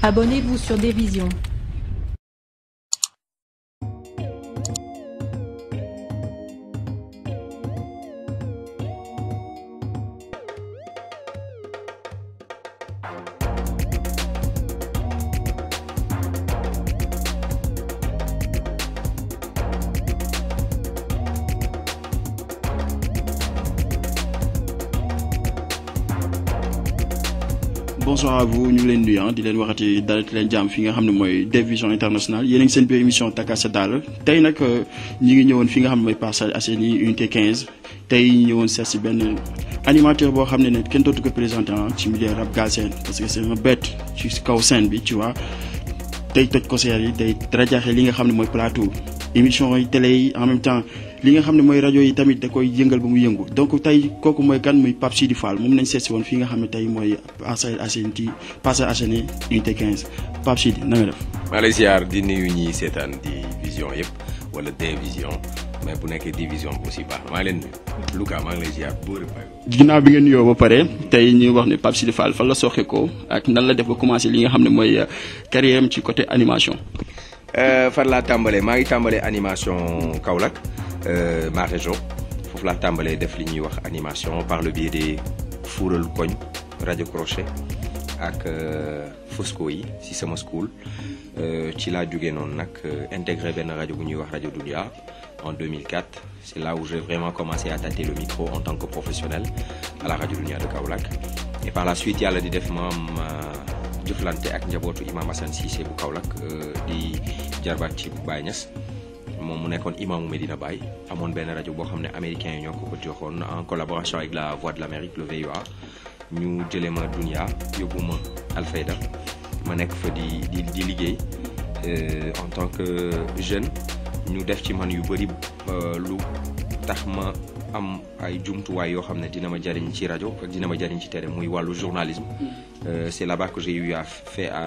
Abonnez-vous sur Dévision. Bonsoir à vous, ñu leen nuyu di leen waxati dalati leen jàmm fi nga xam ne mooy Dévision internationale yéen a ngi seen biir émission Takasa Daal tey nag ñi ngi ñëwoon fi nga xam ne mooy Parcelles Assainies unité 15 tey ñëwoon seet si benn animateur boo xam ne kenn dootu ko présenté ci milieu rap galsen parce que c'est un bête ci kaw scène bi tu vois tey toj concert yi tey rajaxe li nga xam ne mooy plateau émission yi télé yi en même temps li nga xam ne mooy rajo yi tamit da koy yëngal ba mu yëngu donc tey kooku mooy kan muy Pape Sidi Fall moom nañ seet si woon fii nga xam ne tey mooy Parcelles Assainies unité 15 Pape Sidi na nga def. maa lay ziar di nuyu ñi seetaan di vision yëpp wala Dévision mais bu nekkee division bi aussi baax maa leen nuyu Louga maa ngi lay ziar bu bëri. ginnaaw bi ngeen nuyoo ba pare tey ñu wax ne Pape Sidi Fall fan la soxe ko ak nan la def ba commencé li nga xam ne mooy carrière am ci côté animation. fan laa tàmbalee maa ngi tàmbalee animation Kaolack. Ma région foofu laa tàmbalee def li ñuy wax animation par le biais des fuural koñ rajo crochet ak Fosco yi si sama school ci laa jógee noonu nag intégré benn rajo bu ñuy wax rajo Dunia en 2004 c'est là où j'ai vraiment commencé à tâter le micro en tant que professionnel à la rajo Dunia de Kaolack et par la suite yàlla di def ma jëflante ak njabootu Imam Assane Cissé bu Kaolack di jarbaat ci Baye Niass moom mu nekkoon imaamu Medina Baye amoon benn rajo boo xam ne américains yi ñoo ko joxoon en collaboration avec la Voix de l'Amérique le VOA ñu jëlee ma Dunia yóbbu ma Alfayda ma nekk fa di liggéey en tant que jeune ñu def ci man yu bëri lu tax ma am ay jumtuwaay yoo xam ne dina ma jariñ ci rajo ak dina ma jariñ ci télé muy wàllu journalisme c'est là-bas que j'ai eu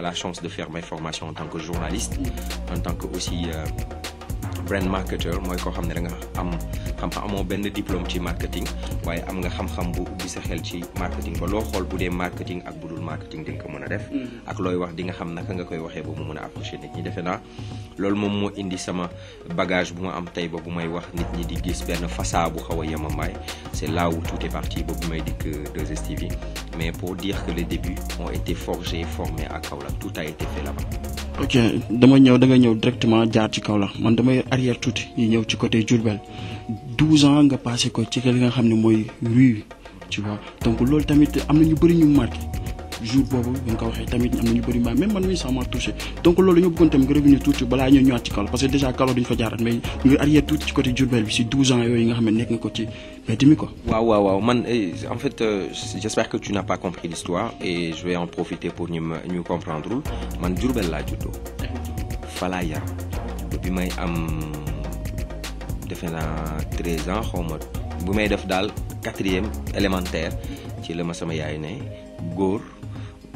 la chance de faire mes formations en tant que journaliste en tant que aussi brand marketer mooy koo xam ne da nga am xam-xam amoo benn diplôme ci marketing waaye am nga xam-xam bu ubbi sa xel ci marketing ba loo xool bu dee marketing ak bu dul marketing di nga ko mën a def ak looy wax di nga xam naka nga koy waxee ba mu mën a approcher nit ñi defe naa loolu moom moo indi sama bagage bu ma am tey ba bu may wax nit ñi di gis benn façade bu xaw a yemambaay c'est là où tout est parti ba bu may dikk 2STV mais pour dire que les débuts ont été forgés et formés à Kaolack tout a été fait là-bas. ok da nga ñëw directement jaar ci Kaolack man damay arrière tuuti ñu ñëw ci côté Diourbel 12 ans nga passé ko ci li nga xam ne mooy rue tu vois donc loolu tamit am na ñu bëri ñu marqué jour boobu bi nga ko waxee tamit am na ñu bëri même man mii ça m'a touché donc loolu dañoo bëggoon tamit nga revenir tuuti balaa ñoo ñëwaat ci Kaolack parce que déjà Kaolack duñu fa jaarat mais nga arrière tuuti ci côté Diourbel bi si 12 ans yooyu nga xam ne nekk nga ko ci mbedd mi quoi. waaw man en fait j'espère que tu n'as pas compris l'histoire et je vais en profiter pour ñu comprendre man Diourbel laa juddoo fa laa yar bi may am defe naa 13 ans xaw ma bu may def daal 4e élémentaire ci la ma sama yaay ne góor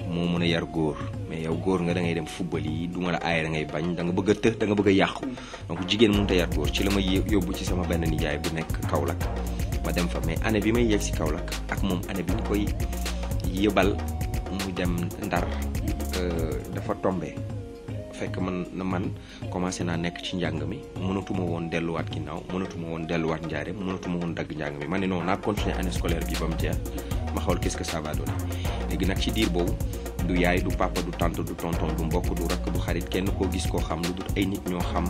moo mën a yar góor mais yow góor nga da ngay dem football yi du ma la aay da ngay bañ da nga bëgg a të da nga bëgg a yàqu donc jigéen mënut a yar góor ci la ma yóbbu ci sama benn nijaay bu nekk Kaolack ma dem fa mais année bi may yegg si Kaolack ak moom année bi ñu koy yëbal mu dem Ndar dafa tombé fekk man commencé naa nekk ci njàng mi mënatuma woon delluwaat ginnaaw mënatuma woon delluwaat njaareem mënatuma woon dagg njàng mi ma ne non naa continuer année scolaire bi ba mu jeex ma xool qu'est-ce que ça va donner léegi nag ci diir boobu du yaay du papa du tante du tonton du mbokk du rakk du xarit kenn koo gis koo xam lu dul ay nit ñoo xam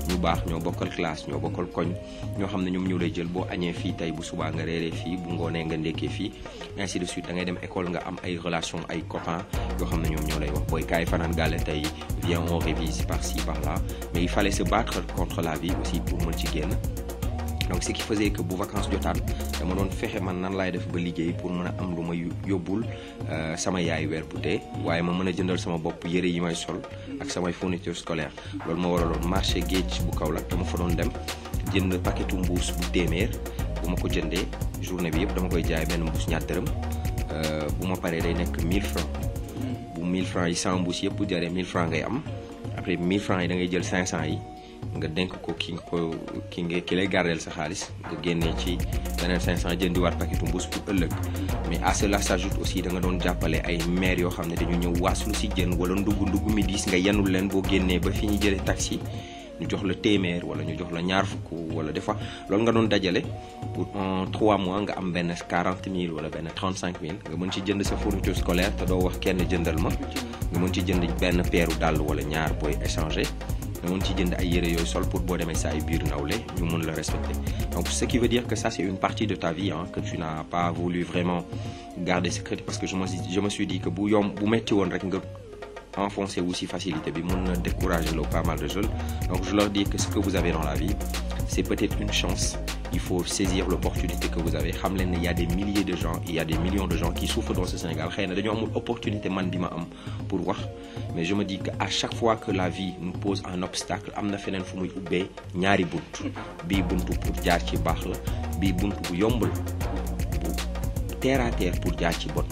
ñu baax ñoo bokkal classe ñoo bokkal koñ ñoo xam ne ñoom ñoo lay jël boo añee fii tey bu subaa nga reeree fii bu ngoonee nga ndekkee fii ainsi de suite da ngay dem école nga am ay relation ay copains yoo xam ne ñoom ñoo lay wax booy kaay fanaan gàlle tey viens on révise par-ci par-là mais il fallait se battre contre la vie aussi pour mën ci génn donc ce qui faisait que bu vacances jotaan dama doon fexe man nan laay def ba liggéey pour mën a am lu ma yóbbul sama yaay weer bu dee waaye ma mën a jëndal sama bopp yëre yi may sol ak samay fourniture scolaire loolu ma waraloon marché géej bu Kaolack dama fa doon dem jënd paquetu mbuus bu téeméer bu ma ko jëndee journée bi yëpp dama koy jaay benn mbuus ñaar dërëm bu ma paree day nekk 1000 francs bu 1000 francs yi 100 mbuus yëpp bu jaree 1000 francs ngay am après 1000 francs yi da ngay jël 500 yi nga denk ko ki lay gardeel sa xaalis nga génnee ci beneen 500 jëndiwaat paquetu mbuus pour ëllëg mais à cela s'ajoute aussi da nga doon jàppale ay maires yoo xam ne dañu ñëw waaslu si jën wala ndugg mi diis nga yenul leen boo génnee ba fi ñu jëlee taxi ñu jox la téeméer wala ñu jox la ñaar fukk wala des fois loolu nga doon dajale pour en 3 mois nga am benn 40 000 wala benn 35 000 nga mën ci jënd sa fourniture scolaire te doo wax kenn jëndal ma nga mën ci jënd benn peeru dàll wala ñaar booy échanger nga mën ci jënd ay yére yooyu sol pour boo demee sa ay biir nawle ñu mën la respecter donc ce qui veut dire que ça c'est une partie de ta vie que tu n'as pas voulu vraiment garder secrète parce que je me suis dit que bu metti woon rek nga enfoncer aussi facilité bi mën na décourager pas mal de jeunes donc je leur dis que ce que vous avez dans la vie c'est peut-être une chance il faut saisir l'opportunité que vous avez xam leen ne il y a des milliers de gens il y a des millions de gens qui souffrent dans ce Sénégal xëy na dañoo amul opportunité man bi ma am pour wax mais je me dis que à chaque fois que la vie nous pose un obstacle am na feneen fu muy ubbee ñaari bunt bii buntu pour jaar ci baax la bii buntu bu yomb la bu terre à terre pour jaar ci bon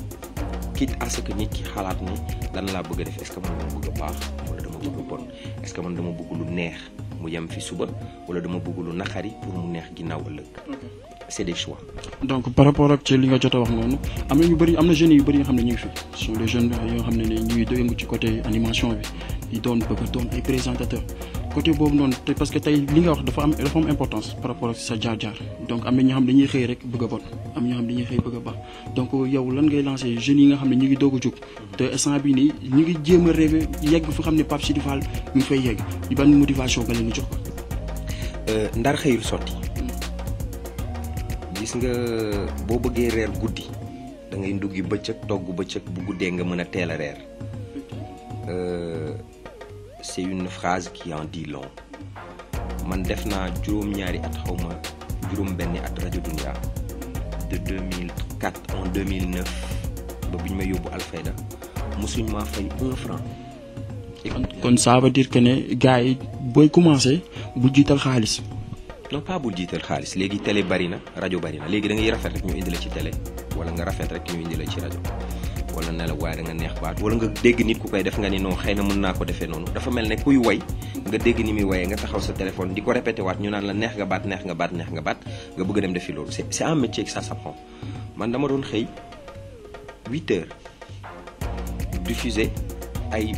quitte à ce que nit ki xalaat ni lan laa bëgg a def est-ce que man dama bëgg a baax wala dama bëgg a bon est-ce que man dama bëgg lu neex mu yem fi suba wala dama bëgg lu naqari pour mu neex ginnaaw ëllëg c'est des choix. donc par rapport ak ci li nga jot a wax noonu am na ñu bëri am na jeunes yu bëri yoo xam ne ñu ngi fi ce sont des jeunes yoo xam ne ñu ngi yëngu ci côté animation bi di doon bëgg a doon ay présentateurs côté boobu noonu te parce que tey li nga wax dafa am importance par rapport ak sa jaar-jaar donc am na ñoo xam ne dañuy xëy rek bëgg a bon am ñoo xam ne dañuy xëy bëgg a baax donc yow lan ngay lancer jeunes yi nga xam ne ñu ngi doog a jóg te instant bii nii ñu ngi jéem a rêver yegg fu xam ne Pape Sidy Fall ñu ngi fay yegg ban motivation nga leen di jox ko. ndar xëyul sotti gis nga boo bëggee reer guddi da ngay nduggi bëccëg togg bëccëg bu guddee nga mën a teel a reer c'est une phrase qui en dit long man def naa juróom-ñaari at xawma juróom-benni at rajo Dunia de 2004 en 2009 ba bu ñu may yóbbu Alfayda mosuñ maa fay 1 franc. kon ça veut dire que ne gars yi booy commencer bu jiital xaalis. non pas bul jiital xaalis léegi télé bari na rajo bari na léegi da ngay rafet rek ñu indi la ci télé wala nga rafet rek ñu indi la ci rajo wala ne la waaye da nga neex baat wala nga dégg nit ku koy def nga ni non xëy na mën naa ko defee noonu dafa mel ne kuy woy nga dégg ni muy woyee nga taxaw sa téléphone di ko répété waat ñu naan la neex nga baat neex nga baat neex nga baat nga bëgg a dem defi loolu c'est un métier que ça s'apprend man dama doon xëy 8 heures diffuser ay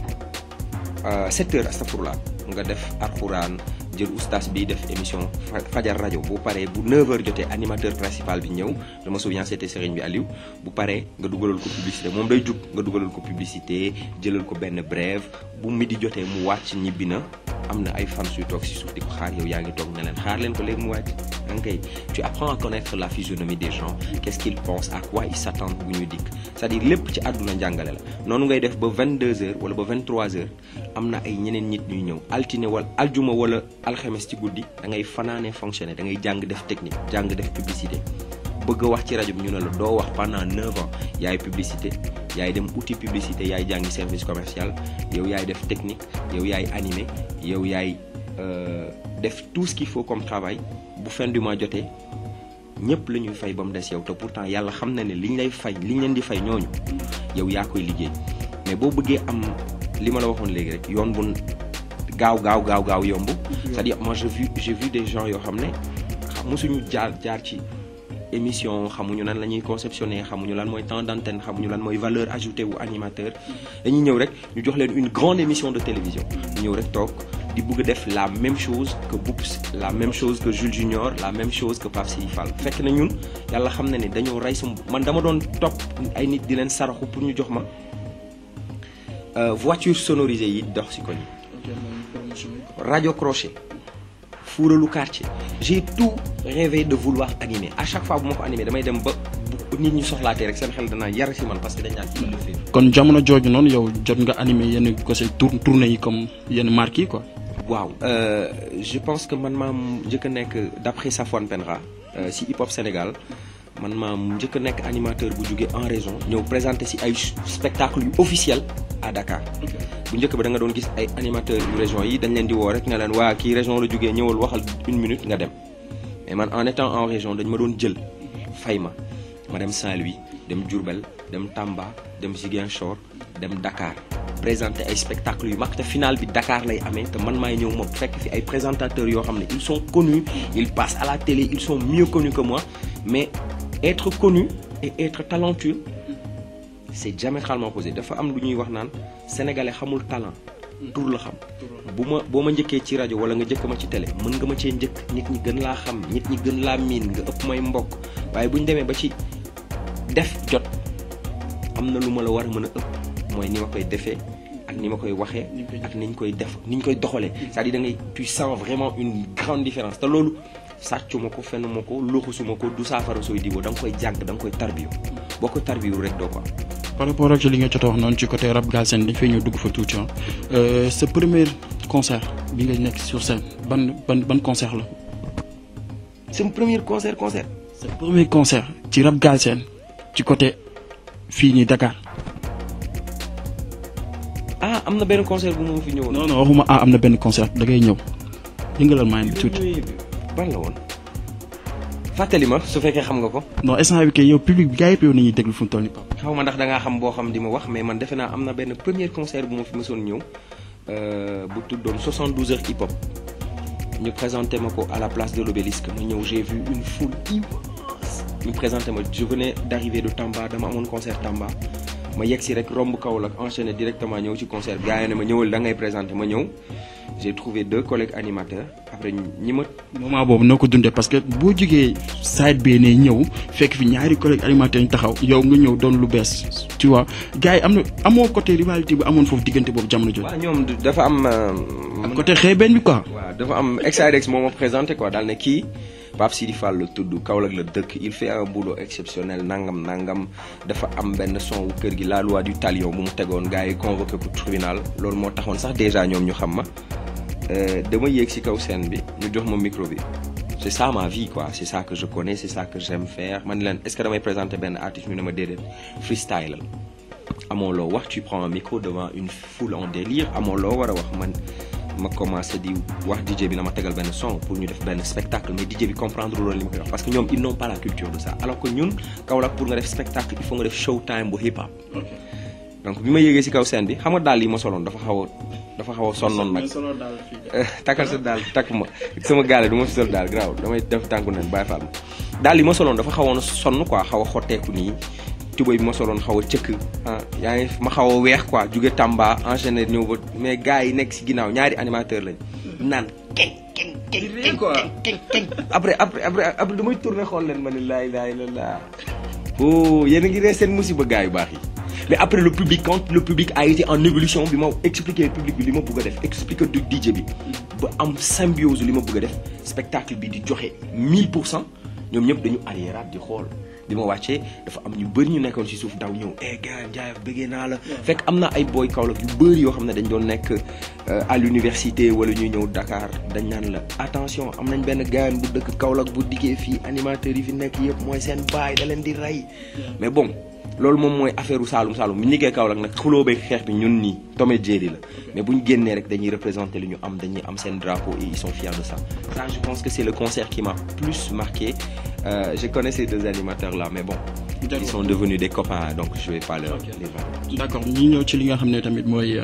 7 heures astafurlah nga def alxuraan jël oustaz bi def émission fajar rajo bu paree bu 9h jotee animateur principal bi ñëw je me souviens c'était Serigne bi Aliou bu paree nga dugalal ko publicité moom day jug nga dugalal ko publicité jëlal ko benn brève bu midi jotee mu wàcc ñibbi na am na ay fans yu toog si suuf di ko xaar yow yaa ngi toog ne leen xaar leen ko léegi mu wàcc okay. Tu apprends à connaître la physionomie des gens qu'est-ce qu'ils pensent à quoi ils s'attendent bu ñuy dikk c'est-à-dire lépp ci àdduna njàngale la noonu ngay def ba 22h wala ba 23h am na ay ñeneen nit ñuy ñëw altine wala aljuma wala alxames ci guddi da ngay fanaane fonctionner da ngay jàng def technique jàng def publicité bëgg a wax ci rajo bi ñu ne la doo wax pendant 9 ans yaay publicité yaay dem outil publicité yaay jàngi service commercial yow yaay def technique yow yaay animé yow yaay def tout ce qu'il faut comme travail bu fin du mois jotee ñëpp la ñuy fay ba mu des yow te pourtant yàlla xam na ne liñ lay fay liñ leen di fay ñooñu yow yaa koy liggéey mais boo bëggee am li ma la waxoon léegi rek yoon bu gaaw yomb c'est-à-dire moi j'ai vu des gens yoo xam ne mosuñu jaar ci émission xamuñu lan la ñuy conceptionner xamuñu lan mooy temps d'antenne xamuñu lan mooy valeur ajoutée wu animateur dañuy ñëw rek ñu jox leen une grande émission de télévision ñëw rek toog di bëgg def la même chose que Boups la même chose que Jules Junior la même chose que Pape Sidy Fall fekk na ñun yàlla xam na ne dañoo rey man dama doon topp ay nit di leen saraxu pour ñu jox ma voiture sonorisée yi dox si ko ñi radio crochet fuuralu quartier j'ai tout rêvé de vouloir animer à chaque fois bu ma ko animer damay dem ba nit ñi soxlaatee rek seen xel danaa yar si man parce que dañ naan ci la fi. kon jamono jooju noonu yow jot nga animer yenn côté tournée yi comme yenn marques yi quoi. waaw je pense que man maa njëkk a nekk d'après Safwan Penra si hip hop Sénégal man maa njëkk a nekk animateur bu jógee en région ñëw présenter si ay spectacle yu officiel à Dakar. bu njëkk ba da nga doon gis ay animateurs yu région yi dañ leen di woo rek ne leen waa kii région la jógee ñëwal waxal 1 minute nga dem mais man en étant en région dañ ma doon jël fay ma dem Saint-Louis dem Diourbel dem Tamba dem Ziguinchor dem Dakar présenter ay spectacles yu mag te final bi Dakar lay amee te man maay ñëw ma fekk fi ay présentateurs yoo xam ne ils sont connus ils passent à la télé ils sont mieux connus que moi mais être connu et être talentueux c'est diamétralement opposé dafa am lu ñuy wax naan sénégalais xamul talent tur la xam boo ma njëkkee ci rajo wala nga njëkk ma ci télé mën nga ma cee njëkk nit ñi gën laa xam nit ñi gën laa miin nga ëpp may mbokk waaye bu ñu demee ba ci def jot am na lu ma la war a mën a ëpp mooy ni ma koy defee ak ni ma koy waxee ak ni ñu koy def ni ñu koy doxalee c'est-à-dire da ngay tu sens vraiment une grande différence te loolu sàccuma ko fenuma ko luxusuma ko du saafara sooy diwoo da nga koy jàng da nga koy tarbiyu boo ko tarbiyu rek doo ko am. par rapport ak li nga jot a wax noonu ci côté rap Galsen dañ fay ñëw dugg fa tuuti sa premier concert bi nga nekk sur scène ban concert la. sama premier concert. sa premier concert ci rap Galsen ci côté fii nii Dakar. ah am na benn concert bu ma fi ñëwoon. non waxuma am na benn concert da ngay ñëw yëngalal maa ngi tuuti. ban la woon fàttali ma su fekkee xam nga ko. non instant bi kay yow public bi gars yëpp yow nañuy déglu fu mu toll nii Pape. xaw ma ndax da ngaa xam boo xam di ma wax mais man defe naa am na benn premier concert bu ma fi mësoon ñëw bu tuddoon 72 heures hip hop ñu présenté ma ko à la place de l'Obélisque ma ñëw j'ai vu une foule immense ñu présenté ma je venais d'arriver de Tamba dama amoon concert Tamba ma yegg si rek romb Kaolack enchaîné directement ñëw ci concert bi gars yi ne ma ñëwal da ngay présenté ma ñëw j'ai trouvé 2 collègues animateurs après ñi ma. moment boobu noo ko dundee parce que boo jógee side bi ne ñëw fekk fi ñaari collègues animateurs ñu taxaw yow nga ñëw doon lu bees tu vois gars yi am na amoo côté rivalité bu amoon foofu diggante boobu jamono jooju. waaw ñoom dafa am. ak côté xeebeen bi quoi. waaw dafa am Exidex moo ma présenté quoi daal ne kii Pape Sidi Fall la tudd Kaolack la dëkk il fait un boulot exceptionnel nangam dafa am benn son wu kër gi la loi du talion bu mu tegoon gars yi convoqué ko tribunal loolu moo taxoon sax déjà ñoom ñu xam ma. dama yéeg ci kaw scène bi ñu jox ma micro bi c'est ça ma vie quoi c'est ça que je connais c'est ça que j'aime faire man leen est-ce que damay présenter benn artiste ñu ne ma déedéet freestyle la amoo loo wax tu prends un micro devant une foule en délire amoo loo war a wax man ma commencé di wax DJ bi na ma tegal benn son pour ñu def benn spectacle mais DJ bi comprendre loolu li ma koy wax parce que ñoom ils n'ont pas la culture de ça alors que ñun Kaolack pour nga def spectacle il faut nga def showtime bu hip hop donc bi ma yéegee ci kaw scène bi xam nga daal yi ma soloon dafa xaw a sonnoon nag takkal sa daal takk ma sama gaale du ma fi sol daal garaaw damay def tànku nen bàyyi faal ma daal yi ma soloon dafa xawoon sonn quoi xaw a xotteeku nii tubéy bi ma soloon xaw a cëkk yaa ngi ma xaw a weex quoi jóge Tamba enchaîné ñëw ba mais gars yi nekk ci ginnaaw ñaari animateur lañ naan keng après damay tourné xool leen ma ne laa ilaaha illallaah oh yéen a ngi ree seen musiba gars yu baax yi mais après le public quand le public a été en évolution bi ma expliqué public bi li ma bëgg a def expliqué du DJ bi ba am symbiose li ma bëgg a def spectacle bi di joxe 1000% ñoom ñëpp dañu arriéraat di xool bi ma wàccee dafa am ñu bëri ñu nekkoon ci suuf daw ñëw gars Ndiaye bëggee naa la fekk am na ay boy Kaolack yu bëri yoo xam ne dañ doon nekk à l'université wala ñuy ñëw Dakar dañ naan la attention am nañ benn gars bu dëkk Kaolack bu diggee fii animateurs yi fi nekk yëpp mooy seen baay da leen di rey mais bon loolu moom mooy affaire u Saloum bu ñu liggéey Kaolack nag xuloo beeg xeex bi ñun nii Tomé Jerry la mais bu ñu génnee rek dañuy représenter li ñu am dañuy am seen drapeau et ils sont fiers de ça je pense que c'est le concert qui m'a plus marqué je connais ces 2 animateurs là mais bon ils sont devenus des copains donc je vais pas les vendre. D'accord ñu ñëw ci li nga xam ne tamit mooy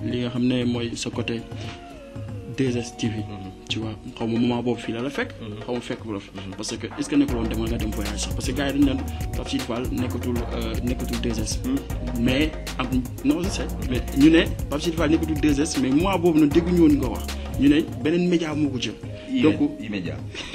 li nga xam ne mooy sa côté 2S TV. Tu vois xaw ma moment boobu fii la fekk. xaw ma fekk bu la parce que est-ce que nekkul woon demal nga dem voyage sax parce que gars yi dañu naan Pape Sidi Fall nekkatul 2S. mais am non je sais mais ñu ne Pape Sidi Fall nekkatul 2S mais moment boobu nag dégguñu woon nga wax ñu ne beneen média moo ko jël. donc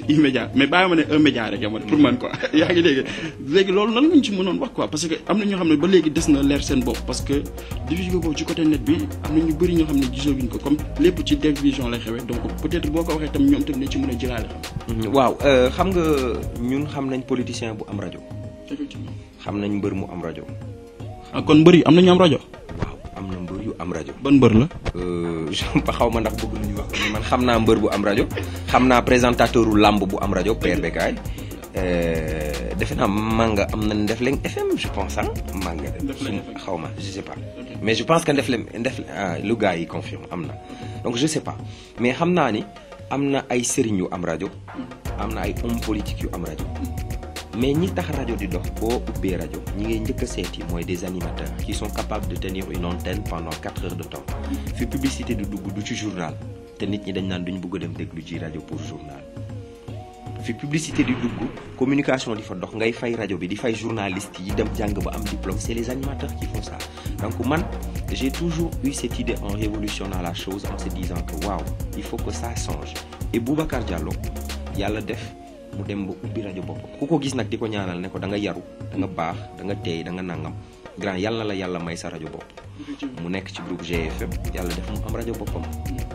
immédiat mais bàyyi ma ne un média rek yama pour man quoi yaa ngi dégg léegi loolu lan lañ ci mënoon wax quoi parce que am na ñoo xam ne ba léegi des na leer seen bopp parce que division boobu ci côté net bi am na ñu bëri ñoo xam ne gisaguñ ko comme lépp ci division lay xewee donc peut-être boo ko waxee tam ñoom tam ne ci mën a jëlaale xam. waaw xam nga ñun xam nañ politicien bu am rajo. effectivement xam nañ mbër mu am rajo. kon mbër yi am nañu am rajo. am na mbër yu am rajo. ban mbër la. xaw ma ndax bëgg nañu wax mais man xam naa mbër bu am rajo xam naa présentateur u làmb bu am rajo Père Bekaay defe naa Manga am na Ndefleng FM je pense Manga. xaw ma je sais pas. mais je pense que Ndefleng lu gars yi confirme am na donc je sais pas mais xam naa ni am na ay sëriñ yu am rajo am na ay hommes politiques yu am rajo. mais ñi tax rajo di dox boo ubbee rajo ñi ngay njëkk a seeti mooy des animateurs qui sont capables de tenir une antenne pendant 4 heures de temps fi publicité du dugg du ci journal te nit ñi dañ naan duñ bëgg a dem déglu ci rajo pour journal fi publicité di dugg communication di fa dox ngay fay rajo bi di fay journaliste yi dem jàng ba am diplôme c'est les animateurs qui font ça donc man j'ai toujours eu cette idée en révolutionnant la chose en se disant que waaw il faut que ça change et Boubacar Diallo yàlla def mu dem ba ubbi rajo boppam ku ko gis nag di ko ñaanal ne ko da nga yaru da nga baax da nga teey da nga nangam grand yàlla la yàlla may sa rajo bopp mu nekk ci groupe GFM yàlla def mu am rajo boppam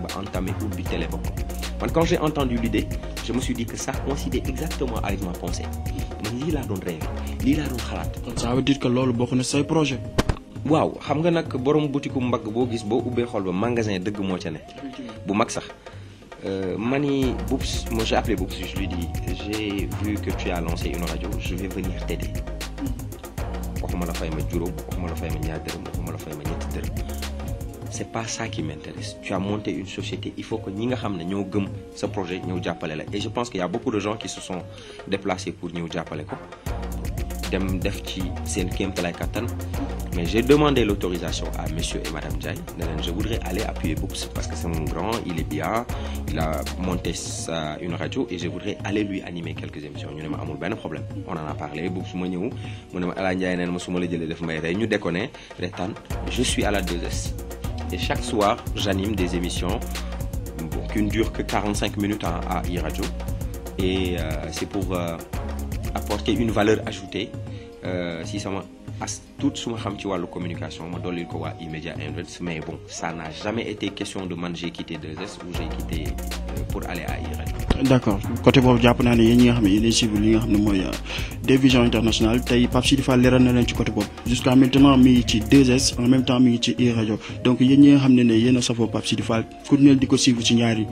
ba entamé ubbi télé boppam man quand j'ai entendu l'idée je me suis dit que ça coïncidait exactement avec ma pensée man lii laa doon rêvé lii laa doon xalaat. kon ça veut dire que loolu bokk na say projet. waaw xam nga nag borom boutique mbagg boo gis boo ubbee xool ba magasin dëgg moo ca ne bu mag sax mani Boubs moi j'ai appelé Boubs je lui dis j'ai vu que tu as lancé une radio je vais venir t'aider waxuma la fay ma juróom waxuma la fay ma ñaar dërëm waxuma la fay ma ñetti dërëm c'est pas ça qui m'intéresse tu as monté une société il faut que ñi nga xam ne ñoo gëm sa projet ñëw jàppale la et je pense qu'il y a beaucoup de gens qui se sont déplacés pour ñëw jàppale ko dem def ci seen kéemtalaay kattan mais j'ai demandé l'autorisation à monsieur et madame Ndiaye ne leen je voudrais aller appuyer Boubs parce que c'est mon grand il est bien il a monté une radio et je voudrais aller lui animer quelques émissions ñu ne ma amul benn problème on en a parlé Boubs ma ñëw mu ne ma Ala Ndiaye neen ma su ma la jëlee def may rey ñu déconné retaan je suis à la 2S et chaque soir j'anime des émissions qui ne durent que 45 minutes à iRadio et c'est pour apporter une valeur ajoutée si sama as tout su ma xam ci wàllu communication ma dollil ko waa E-Media Invest mais bon ça n'a jamais été question de man j'ai quitté 2S ou j'ai quitté pour aller à iRadio. D'accord côté boobu jàpp naa ne yéen ñi nga xam ne yéenay suivre li nga xam ne mooy Des Visions Internationales tey Pape Sidi Fall leeral na leen ci côté boobu jusqu'à maintenant mi ngi ci 2S en même temps mi ngi ci iRadio donc yéen ñi nga xam ne yéen a safoo Pape Sidi Fall ku neel di ko suivre ci ñaari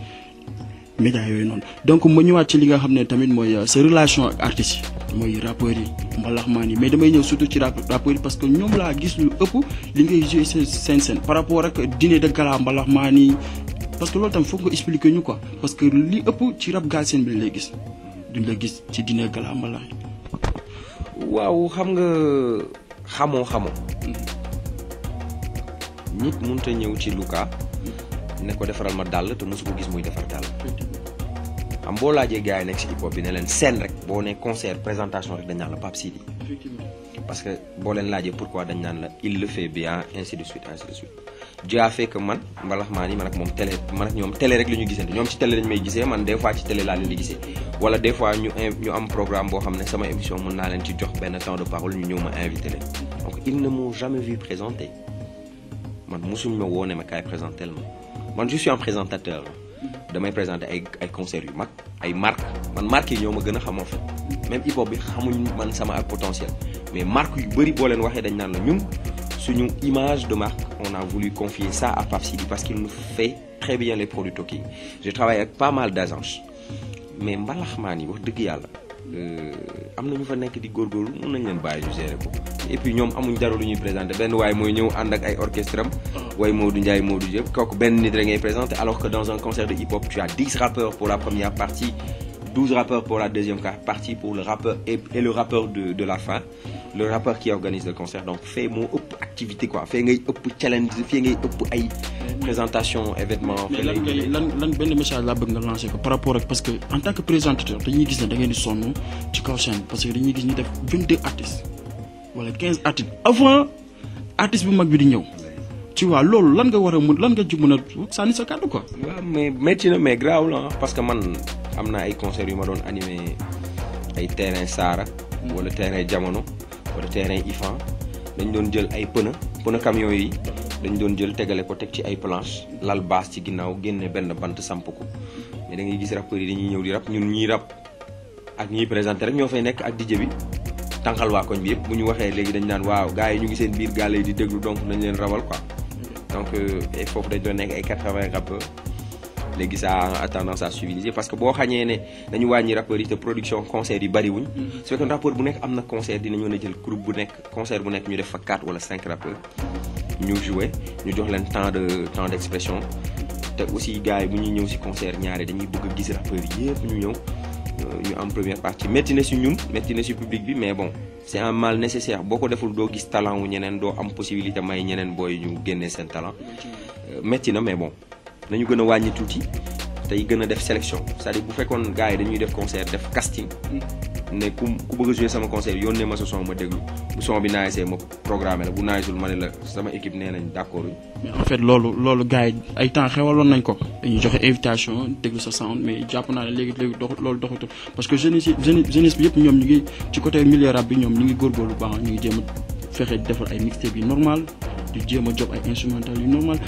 médias yooyu noonu donc ma ñëwaat ci li nga xam ne tamit mooy sa relation ak artistes yi mooy rappeurs yi mbalaxmaan yi mais damay ñëw surtout ci rappeurs yi parce que ñoom laa gis lu ëpp li ngay joué seen par rapport ak dîner de gala mbalaxmaan yi parce que loolu tamit foog nga expliquer ñu quoi parce que li ëpp ci rap Galsen bi lay gis duñ la gis ci dîner gala mbalax yi. waaw xam nga xamoo nit mënut a ñëw ci Luka ne ko defaral ma dàll te mosu ko gis muy defar dàll. am boo laajee gars yi nekk si hip hop bi ne leen scène rek boo ne concert présentation rek dañ naan la Pape Sidi parce que boo leen laajee pourquoi dañ naan la il le fait bien ainsi de suite Dieu a fait que man mbalax maa ni man ak moom télé man ak ñoom télé rek la ñu gisante ñoom ci télé lañ may gisee man des fois ci télé laa leen di gisee wala des fois ñu am programme boo xam ne sama émission mën naa leen ci jox benn temps de parole ñu ñëw ma invité leen donc ils ne m'ont jamais vu présenter man mosuñ ma woo ne ma kaay présenter ma man je suis un présentateur damay présenter ay concerts yu mag ay marques man marques yi ñoo ma gën a xam en fait même hip hop bi xamuñ man sama ak potentiel mais marques yu bëri boo leen waxee dañ naan la ñun suñu image de marque on a voulu confier ça à Pape Sidi parce qu'il nous fait très bien les produits talking j'ai travaillé avec pas mal d'agences mais mbalaxmaan yi wax dëgg yàlla am na ñu fa nekk di góorgóorlu mën nañ leen bàyyi ñu gérer ko et puis ñoom amuñ dara lu ñuy présenter benn waaye mooy ñëw ànd ak ay orchestre am way Modou Ndiaye Modou Diop kooku benn nit rek ngay présenter alors que dans un concert de hip-hop tu as 10 rappeurs pour la première partie 12 rappeurs pour la deuxième partie pour le rappeur et le rappeur de la fin le rappeur qui organise le concert donc fee moo ëpp activité quoi fee ngay ëpp challenge fee ngay ëpp ay présentation événement. mais lan benn message laa bëgg nga lancer ko par rapport ak parce que en tant que présentateur dañuy gis ne da ngeen di sonn ci kaw scène parce que dañuy gis ñu def 22 artistes wala 15 artistes avant artiste bu mag bi di ñëw. tu vois loolu lan nga war a mën lan nga ci mën a sànni sa kàddu quoi. waaw mais métti na mais grave la parce que man am na ay concerts yu ma doon animé ay terrain Saara. wala terrain Jamono. wala terrain IFAN dañ doon jël ay pneu camion yi dañ doon jël tegale ko teg ci ay planche lal baas ci ginnaaw génne benn bant samp ko mais da ngay gis rappeurs yi dañuy ñëw di rap ñun ñiy rap ak ñiy présenté rek ñoo fay nekk ak DJ bi tànqal waa koñ bi yëpp bu ñu waxee léegi dañ naan waaw gars yi ñu ngi seen biir gaale yi di déglu donc nañ leen rabal quoi donc foofu dañ doon nekk ay 80 rappeurs léegi ça a tendance à civiliser parce que boo xañee ne dañu wàññi rappeurs yi te production concert yi bariwuñ su fekkee rappeur bu nekk am na concert dinañu mën a jël groupe bu nekk concert bu nekk ñu def fa 4 wala 5 rappeurs ñu jouer ñu jox leen temps d'expression te aussi gars yi bu ñuy ñëw ci concert ñaare dañuy bëgg a gis rappeurs yépp ñu ñëw ñu am première partie métti na ci ñun métti na ci public bi mais bon c'est un mal nécessaire boo ko deful doo gis talent wu ñeneen doo am possibilité may ñeneen booy ñu génnee seen talent métti na mais bon nañu gën a wàññi tuuti tey gën a def sélection c'est-à-dire bu fekkoon gars yi dañuy def concert def casting ne ku bëgg a jouer sama concert yónnee ma sa son ma déglu bu son bi naajsee ma programmé la bu naajisul ma ne la sama équipe nee nañ d'accord. mais en fait loolu gars yi ay temps xewaloon nañ ko dañuy joxe invitation déglu sa sound mais jàpp naa ne léegi loolu doxatul parce que jeunesse bi yëpp ñoom ñu ngi ci côté milieu rap bi ñoom ñu ngi góorgóorlu baax ñu ngi jéem a fexe defal ay mixtape yu normal di jéem a job ay instrumental yu normal.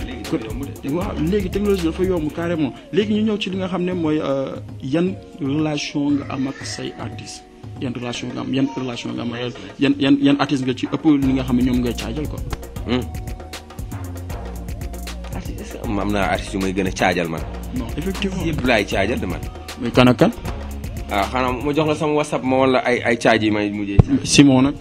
waaw léegi technologie dafa yomb carrément léegi ñu ñëw ci li nga xam ne mooy yan relation nga am ak say artistes yan relation nga am yan artistes nga ci ëpp li nga xam ne ñoom ngay caajal ko. am naa artistes yu may gën a caajal man. non effectivement yëpp laay caajal de man. muy kan ak kan. xanaa ma jox la sama whatsapp ma wala ay caaj yi may mujjee. Simon nag.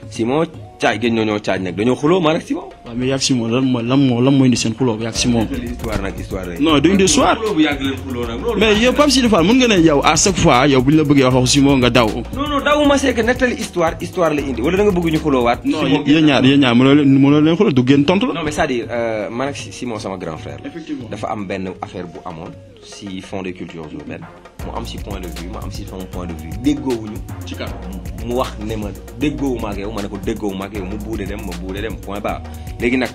Simon caaj gën ñoo caaj nag dañoo xuloo man ak Simon. waaw mais yaa Simon lan mooy indi seen xuloo bi yaa Simon. histoire non du indi histoire. xuloo bu yàgg leen xuloo nag loolu. mais yow Pape Sidi Fall mën nga ne yow à chaque fois yow bu ñu la bëggee wax Simon nga daw. non dawuma c'est que nettali histoire la indi wala da nga bëgg ñu xuloowaat. non yéen ñaar mënoo leen xuloo du génn tontu la. non mais c'est-à-dire man ak Simon sama grand frère. effectivement dafa am benn affaire bu amoon si fond de culture urbaine mu am si point de vue ma am si son point de vue déggoowuñu ci kàddu mu wax ne ma déggoowuma ak yow ma ne ko déggoowuma ak yow mu buude dem ma buude dem point barre léegi nag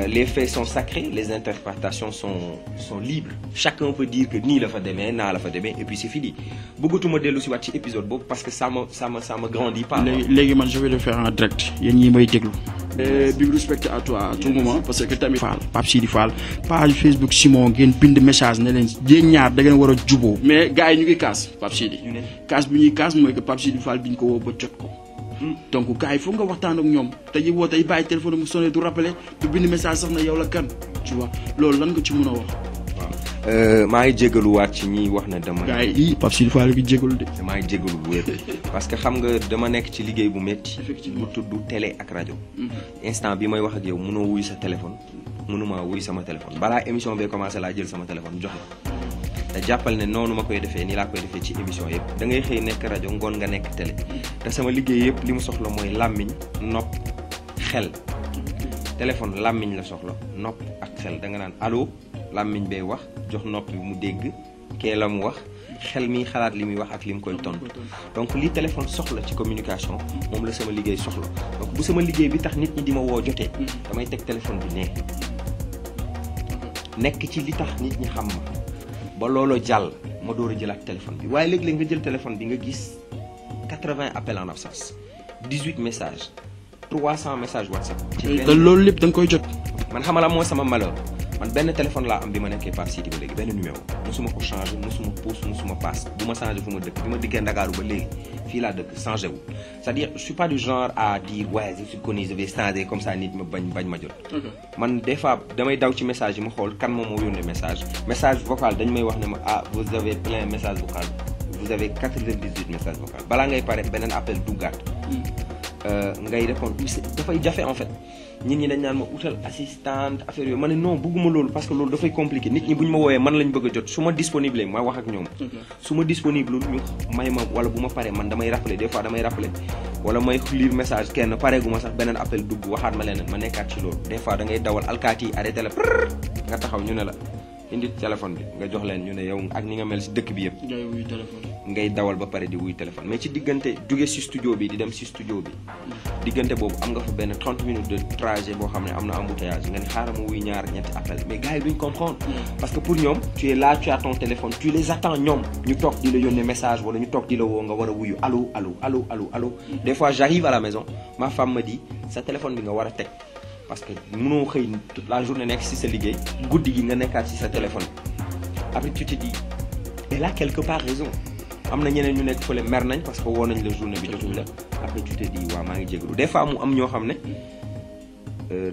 les faits sont sacrés les interprétations sont libres chacun peut dire que nii la fa demee naa la fa demee et puis c'est fini bëggatuma dellu si waat ci épisode boobu parce que ça me grandit pas. léegi man je vais le faire en direct yéen ñi may déglu. big respect à toi à tout moment parce que tamit Fall Pape Sidi Fall page Facebook Simon ngeen bind message ne leen yéen ñaar da ngeen war a juboo mais gars yi ñu ngi kaas Pape Sidi kaas bi ñuy kaas mooy que Pape Sidi Fall biñ ko woo ba jot ko donc gars yi foog nga waxtaan ak ñoom te yi woo tey bàyyi téléphone mu sonné du rappelé du bind message sax na yow la kan tu vois loolu lan nga ci mën a wax. maa ngi jégaluwaat ci ñi wax na dama. gars yi Pape Sidi Fall bi jégalu de. maa ngi jégalu bu wér parce que xam nga dama nekk ci liggéey bu métti. effectivement bu tudd télé ak rajo. instant bi may wax ak yow mënoo wuy sa téléphone mënuma wuy sama téléphone balaa émission bee commencé laa jël sama téléphone jox la te jàppal ne noonu ma koy defee nii laa koy defee ci émission yëpp da ngay xëy nekk rajo ngoon nga nekk télé te sama liggéey yëpp li mu soxla mooy làmmiñ nopp xel téléphone làmmiñ la soxla nopp ak xel da nga naan allo làmmiñ bay wax jox nopp bi mu dégg kee la mu wax xel mi xalaat li muy wax ak li mu koy tontu donc li téléphone soxla ci communication moom la sama liggéey soxla donc bu sama liggéey bi tax nit ñi di ma woo jotee damay teg téléphone bi ne nekk ci li tax nit ñi xam ma ba looloo jàll ma door a jëlaat téléphone bi waaye léeg-léeg nga jël téléphone bi nga gis 80 appels en absence 18 messages 300 messages WhatsApp. te loolu lépp da nga koy jot. man xamala mooy sama malheur man benn téléphone laa am bi ma nekkee Pape Sidi ba léegi benn numéro mosuma ko changé mosuma pousse mosuma passe bu ma changé fu ma dëkk bi ma dikkee Ndakaaru ba léegi fii laa dëkk changé wu c'est-à-dire je suis pas du genre à dire ouais je suis connu je vais changer comme ça nit ma bañ ma jot. man des fois damay daw ci message yi ma xool kan moom moo yónnee message vocal dañu may wax ne ma ah vous avez plein message vocal vous avez 98 messages vocal balaa ngay pare beneen appel duggaat. ngay répondre dafay jafe en fait nit ñi dañ naan ma utal assistante affaire yooyu ma ne non bëgguma loolu parce que loolu dafay compliqué nit ñi bu ñu ma woowee man lañ bëgg a jot su ma disponible ma wax ak ñoom. su ma disponible ñu may ma wala bu ma paree man damay rappeler des fois damay rappeler wala may lire message kenn pareegu ma sax beneen appel dugg waxaat ma leneen ma nekkaat ci loolu des fois da ngay dawal alkaati yi arrêté la nga taxaw ñu ne la indi téléphone bi nga jox leen ñu ne yow ak ni nga mel si dëkk bi yëpp. ngay wuy téléphone. ngay dawal ba pare di wuy téléphone mais ci diggante jóge si studio bi di dem si studio bi diggante boobu am nga fa benn 30 minutes de trajet boo xam ne am na embouteillage nga ne xaaral ma wuy ñaar ñetti appel mais gars yi duñ comprendre. parce que pour ñoom tu es là tu as ton téléphone tu les attends ñoom ñu toog di la yónnee message wala ñu toog di la woo nga war a wuyu allo allo allo allo allo. des fois j'arrive à la maison ma femme me dit sa téléphone bi nga war a teg. parce que mënoo xëy toute la journée nekk ci sa liggéey guddi gi nga nekkaat ci sa téléphone après tu te dis elle a quelque part raison am na ñeneen ñu nekk fële mer nañ parce que woo nañ la journée bi jotuñ la après tu te dis waaw maa ngi jégalu des fois mu am ñoo xam ne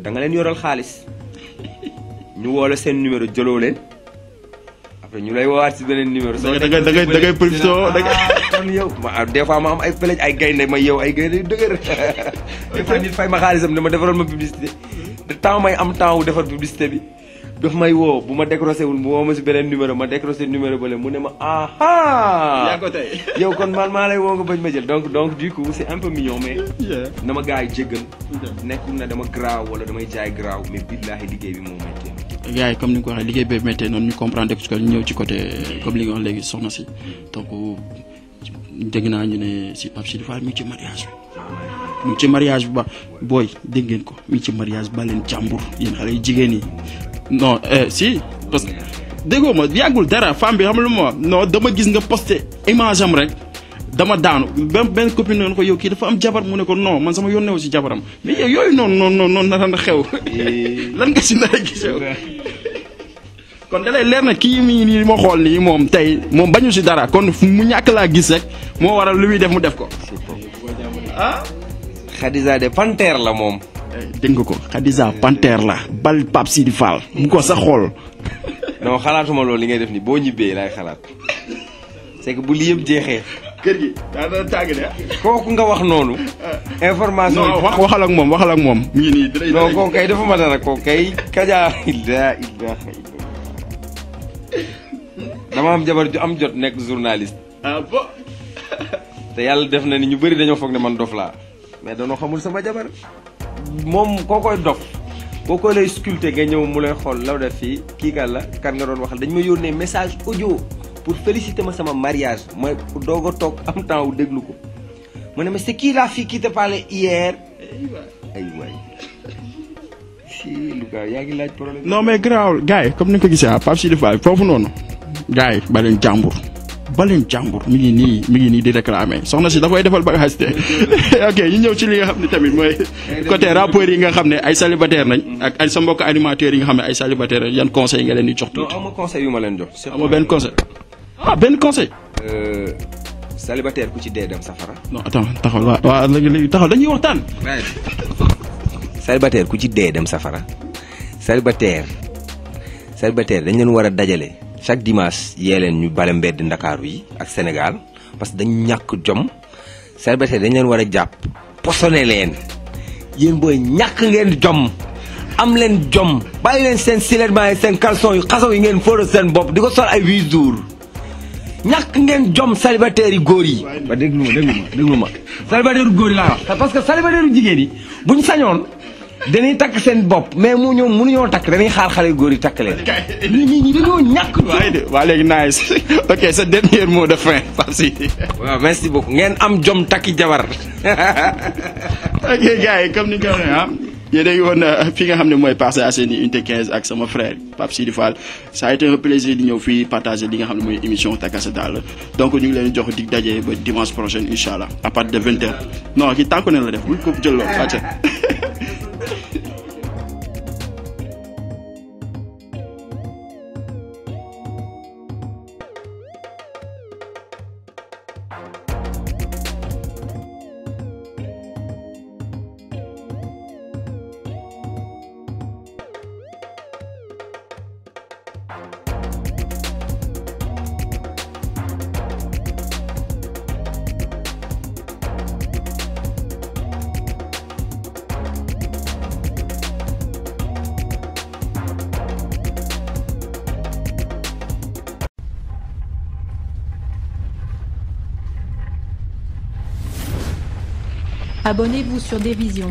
da nga leen yoral xaalis ñu woo la seen numéro jëloo leen après ñu lay woowaat ci beneen numéro. da ngay profité kon yow des fois ma am ay pelej ay gaynde ma yow ay gaynde yu dëgër des fois nit fay ma xaalisam ne ma defaral ma publicité de temps may am temps wu defar publicité bi daf may woo bu ma décroché wul mu woo ma si beneen numéro ma décroché numéro bële mu ne ma aha yaa ko tey yow kon man maa lay woo nga bañ ma jël donc du coup c'est un peu mignon mais na ma gars yi jéggal nekkul na dama graaw wala damay jaay graaw mais billaahi liggéey bi moo métti gars yi comme ni nga ko waxee liggéey bee méttee noonu ñu comprendre que ñu ñëw ci côté comme li nga wax léegi soxna si donc dégg naa ñu ne si Pape Sidi Fall mi ngi ci mariage bi. mu ngi ci mariage bi ba booy dégg ngeen ko mi ngi ci mariage ba leen jàmbur yéen xale yu jigéen yi non si parce que déggoo ma yàggul dara femme bi xam lu ma non dama gis nga posté image am rek dama daanu benn copine noonu ko yow kii dafa am jabar mu ne ko non man sama yónneewu si jabaram mais yooyu noonu nara na xew lan nga si nar a gis yow kon da lay leer na kii mii nii ma xool nii moom tey moom bañu si dara kon mu ñàkk laa gis rek moo waral lu muy def mu def ko ah Khadija de panthère la moom. dégg nga ko Khadija panthère la bal Pape Sidi Fall bu ko sa xool. non xalaatuma loolu li ngay def ni boo ñibbee laay xalaat c'est que bu li yëpp jeexee. kër gi daa doon tàng de. kooku nga wax noonu. information non waxal ak moom waxal ak moom. mi ngi nii dinañ non kooku kay dafa ma dara kooku kay Kaja. dama am jabar ju am jot nekk journaliste. ah bon. te yàlla def na ni ñu bëri dañoo foog ne man dof laa mais danoo xamul sama jabar moom koo koy dof koo koy lay sculpté nga ñëw mu lay xool law def fii kii kan la kan nga doon waxal dañ ma yónnee message audio pour féliciter ma sama mariage ma doog a toog am temps wu déglu ko mu ne ma c'est qui la fille qui te parlait hier ay waay si Louga yaa ngi laaj problème. non mais garaawul gars yi comme ni nga ko gisee ah Pape Sidi Fall foofu noonu gars yi ba leen jàmbur. baleen jàmbur mi ngi nii di réclamer soxna si da koy defal bagage te ok ñu ñëw ci li nga xam ne tamit mooy côté rappeurs yi nga xam ne ay célibataire nañ ak ay sa mbokk animateurs yi nga xam ne ay célibataire nañ yan conseil nga leen di jox tuuti. non ama conseil yu ma leen jox. ama benn conseil benn conseil. célibataire ku ci dee dem safara. non attends taxaw waaw léegi taxaw dañuy waxtaan. célibataire ku ci dee dem safara célibataire dañ leen war a dajale. chaque dimanche yee leen ñu bale mbedd Ndakaaru yi ak Sénégal parce que dañ ñàkk jom célibataire dañ leen war a jàpp posone leen yéen booy ñàkk ngeen jom am leen jom bàyyi leen seen silement yi seen caleçon yu xasaw yi ngeen fóodo seen bopp di ko sol ay 8 jours ñàkk ngeen jom célibataire yi góor yi. ba déglu ma célibataire yu góor yi laa wax parce que célibataire yu jigéen yi buñ sañoon dañuy takk seen bopp mais mënuñoo takk dañuy xaar xale góor yi takk leen. ñi dañoo ñàkk. waa léegi nice ok sa dernier mot de fin Pape Sidi. waaw merci beaucoup ngeen am jom takki jabar. ok gars yi comme ni nga ko waxee ah yéen a ngi woon fi nga xam ne mooy Parcelles Assainies unité 15 ak sama frère Pape Sidi Fall ça a été un plaisir di ñëw fii partager li nga xam ne mooy émission Taka Sa Daal donc ñu ngi leen jox dig daje ba dimanche prochain incha allah à partir de 20h non ki tànku ne la def bul ko jël lool wàcce. Abonnez-vous sur Dévision.